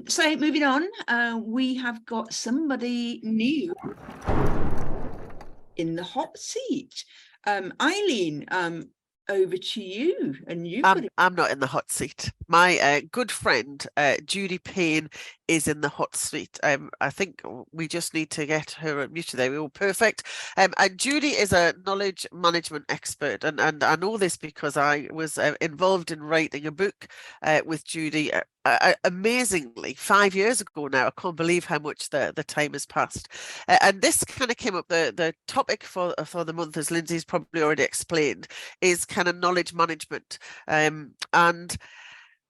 So moving on, we have got somebody new in the hot seat. Eileen, over to you. And I'm not in the hot seat. My good friend Judy Payne is in the hot seat. I think we just need to get her unmuted. There we go. Perfect. And Judy is a knowledge management expert, and I know this because I was involved in writing a book with Judy. Amazingly, 5 years ago now. I can't believe how much the time has passed. And this kind of came up. The topic for the month, as Lindsay's probably already explained, is kind of knowledge management. And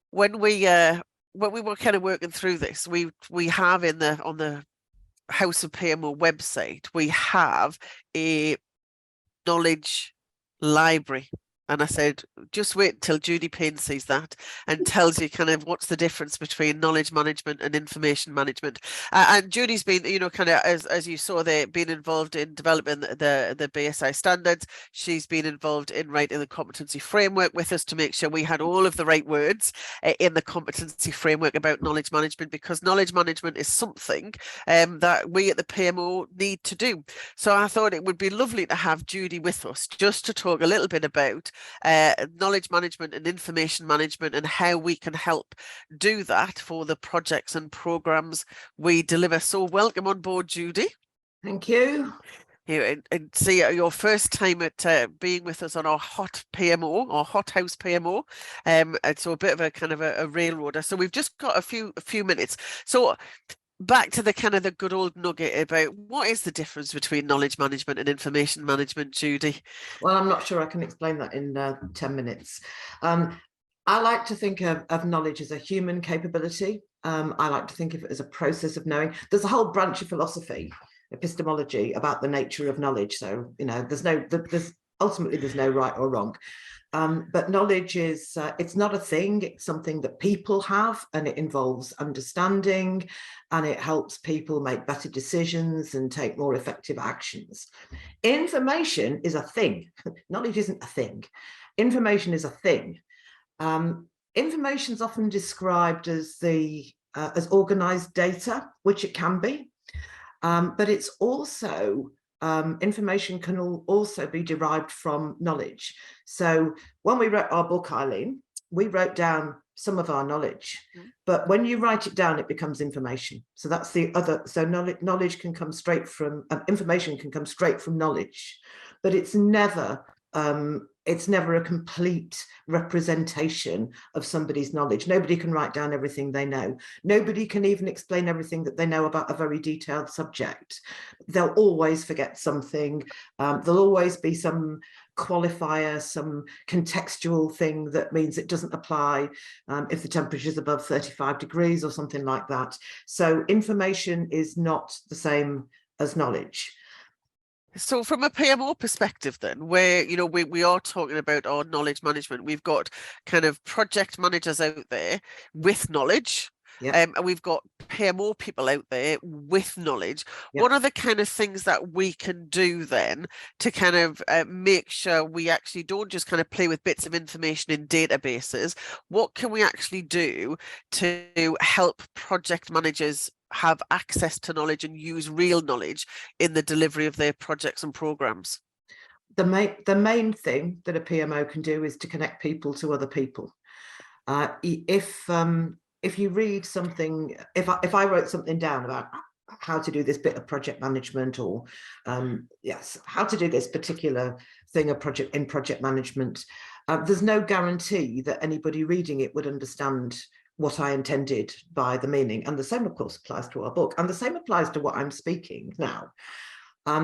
when we were kind of working through this, we have on the House of PMO website, we have a knowledge library. And I said, just wait until Judy Payne sees that and tells you kind of what's the difference between knowledge management and information management. And Judy's been, kind of, as you saw there, been involved in developing the BSI standards. She's been involved in writing the competency framework with us to make sure we had all of the right words in the competency framework about knowledge management, because knowledge management is something that we at the PMO need to do. So I thought it would be lovely to have Judy with us just to talk a little bit about knowledge management and information management and how we can help do that for the projects and programs we deliver. So welcome on board, Judy. Thank you. Here, and see your first time at being with us on our hot PMO or HotHosue PMO. And so a bit of a kind of a railroader. So we've just got a few minutes. So back to the kind of the good old nugget about what is the difference between knowledge management and information management, Judy? Well, I'm not sure I can explain that in 10 minutes. I like to think of knowledge as a human capability. I like to think of it as a process of knowing. There's a whole branch of philosophy, epistemology, about the nature of knowledge. So, there's ultimately no right or wrong. But knowledge is, it's not a thing, it's something that people have, and it involves understanding, and it helps people make better decisions and take more effective actions. Information is a thing. Knowledge isn't a thing. Information is a thing. Information is often described as as organized data, which it can be, but it's also information can also be derived from knowledge. So when we wrote our book, Eileen, we wrote down some of our knowledge, but when you write it down, it becomes information. So that's the other. So knowledge can come straight from information can come straight from knowledge, but it's never a complete representation of somebody's knowledge. Nobody can write down everything they know. Nobody can even explain everything that they know about a very detailed subject. They'll always forget something. There'll always be some qualifier, some contextual thing that means it doesn't apply if the temperature is above 35 degrees or something like that. So information is not the same as knowledge. So from a PMO perspective then, where, we are talking about our knowledge management, we've got kind of project managers out there with knowledge. Yep. And we've got PMO people out there with knowledge. Yep. What are the kind of things that we can do then to kind of make sure we actually don't just kind of play with bits of information in databases? What can we actually do to help project managers have access to knowledge and use real knowledge in the delivery of their projects and programs? The main thing that a PMO can do is to connect people to other people. If you read something, if I wrote something down about how to do this bit of project management, or how to do this particular thing in project management, there's no guarantee that anybody reading it would understand what I intended by the meaning. And the same, of course, applies to our book, and the same applies to what I'm speaking now.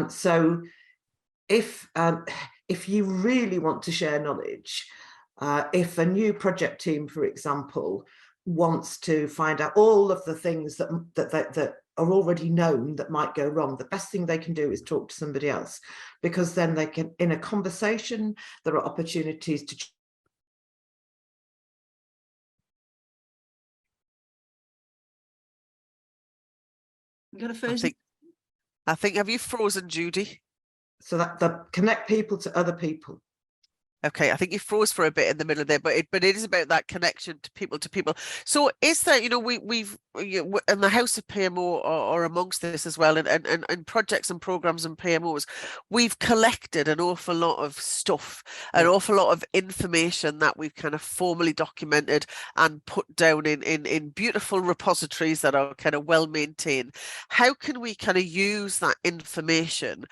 So if you really want to share knowledge, if a new project team, for example, wants to find out all of the things that are already known that might go wrong, the best thing they can do is talk to somebody else, because then they can, in a conversation, there are opportunities to I think have you frozen, Judy? So that connect people to other people. Okay, I think you froze for a bit in the middle there, but it is about that connection to people to people. So is there, you know, we've in the House of PMO or amongst this as well, and projects and programs and PMOs, we've collected an awful lot of stuff, an awful lot of information that we've kind of formally documented and put down in beautiful repositories that are kind of well maintained. How can we kind of use that information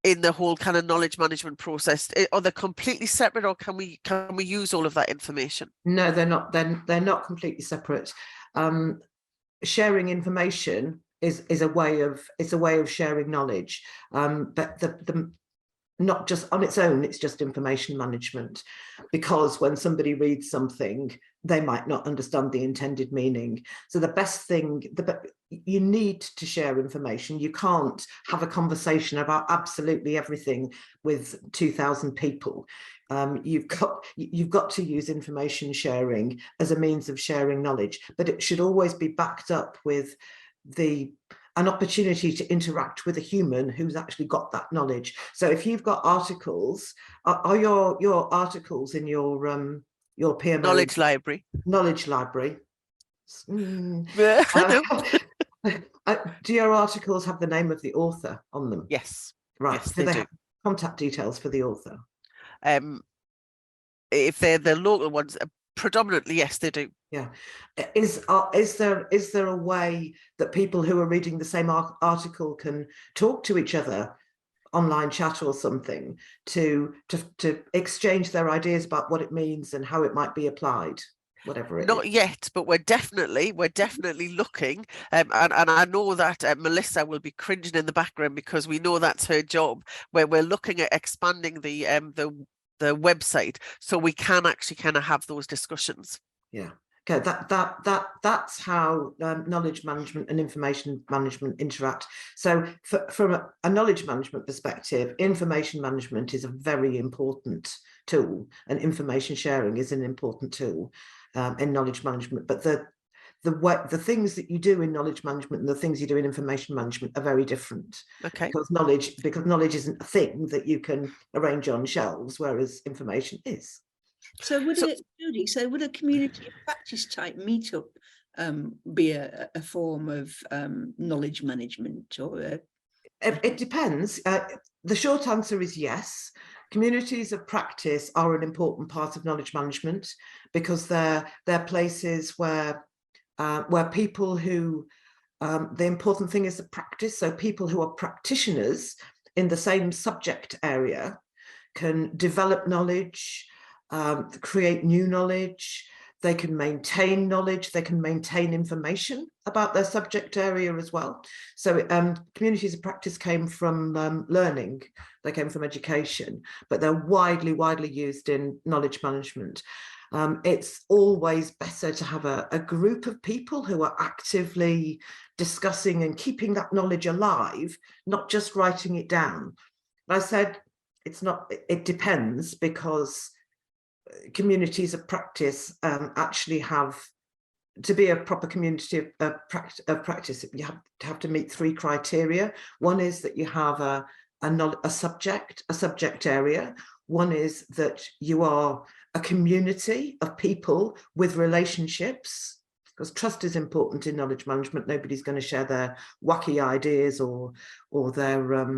in the whole kind of knowledge management process? Are they completely separate, or can we use all of that information? No, they're not. They're not completely separate. Sharing information is a way of sharing knowledge, but the not just on its own, it's just information management, because when somebody reads something, they might not understand the intended meaning. So the best thing, you need to share information. You can't have a conversation about absolutely everything with 2,000 people. You've got to use information sharing as a means of sharing knowledge, but it should always be backed up with an opportunity to interact with a human who's actually got that knowledge. So if you've got articles, are your articles in your PMO Knowledge library? Knowledge library. Do your articles have the name of the author on them? Yes. Right. Yes, Do they do. have contact details for the author? If they're the local ones, predominantly, yes, they do. Yeah. Is there a way that people who are reading the same article can talk to each other, online chat or something, to exchange their ideas about what it means and how it might be applied? Whatever it Not is. yet, but we're definitely looking, and I know that Melissa will be cringing in the background because we know that's her job, where we're looking at expanding the website so we can actually kind of have those discussions. Yeah. Okay, that's how knowledge management and information management interact. So from a knowledge management perspective, information management is a very important tool, and information sharing is an important tool in knowledge management. But the things that you do in knowledge management and the things you do in information management are very different. Okay. Because knowledge isn't a thing that you can arrange on shelves, whereas information is. So would a community of practice type meetup be a form of knowledge management, or It depends. The short answer is yes. Communities of practice are an important part of knowledge management, because they're places where people who the important thing is the practice. So people who are practitioners in the same subject area can develop knowledge, create new knowledge. They can maintain knowledge, they can maintain information about their subject area as well. So communities of practice came from learning, they came from education, but they're widely used in knowledge management. It's always better to have a group of people who are actively discussing and keeping that knowledge alive, not just writing it down. I said it depends, because communities of practice actually have, to be a proper community of practice, you have to meet 3 criteria. One is that you have a subject area. One is that you are a community of people with relationships, because trust is important in knowledge management. Nobody's going to share their wacky ideas or their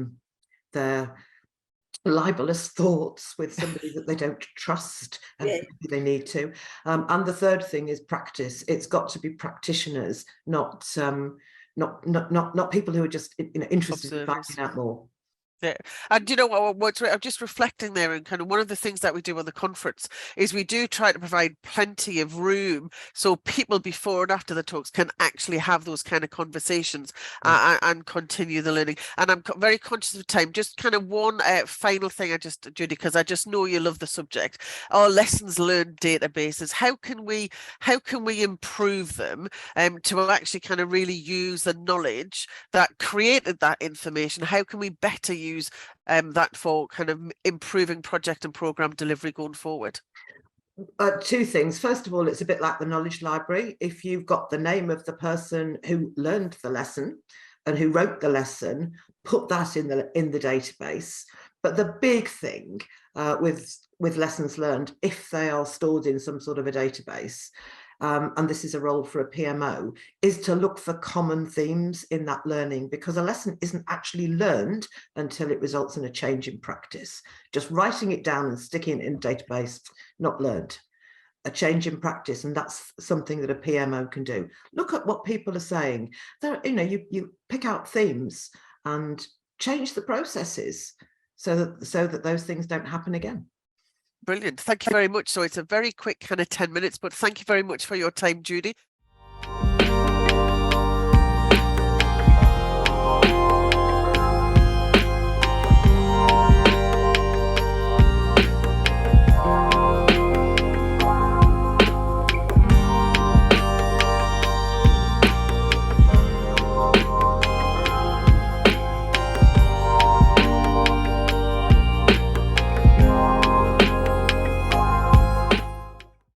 libelous thoughts with somebody that they don't trust, and they need to. And the third thing is practice. It's got to be practitioners, not people who are just interested in finding out more. Yeah. And you know what, I'm just reflecting there, and kind of one of the things that we do on the conference is we do try to provide plenty of room so people before and after the talks can actually have those kind of conversations and continue the learning. And I'm very conscious of time. Just kind of one final thing, Judy, because I just know you love the subject. Our lessons learned databases, how can we improve them to actually kind of really use the knowledge that created that information? How can we better use that for kind of improving project and program delivery going forward? 2 things. First of all, it's a bit like the knowledge library. If you've got the name of the person who learned the lesson and who wrote the lesson, put that in the database. But the big thing with lessons learned, if they are stored in some sort of a database, and this is a role for a PMO, is to look for common themes in that learning, because a lesson isn't actually learned until it results in a change in practice. Just writing it down and sticking it in a database, not learned. A change in practice, and that's something that a PMO can do. Look at what people are saying. There, you pick out themes and change the processes so that those things don't happen again. Brilliant. Thank you very much. So it's a very quick kind of 10 minutes, but thank you very much for your time, Judy.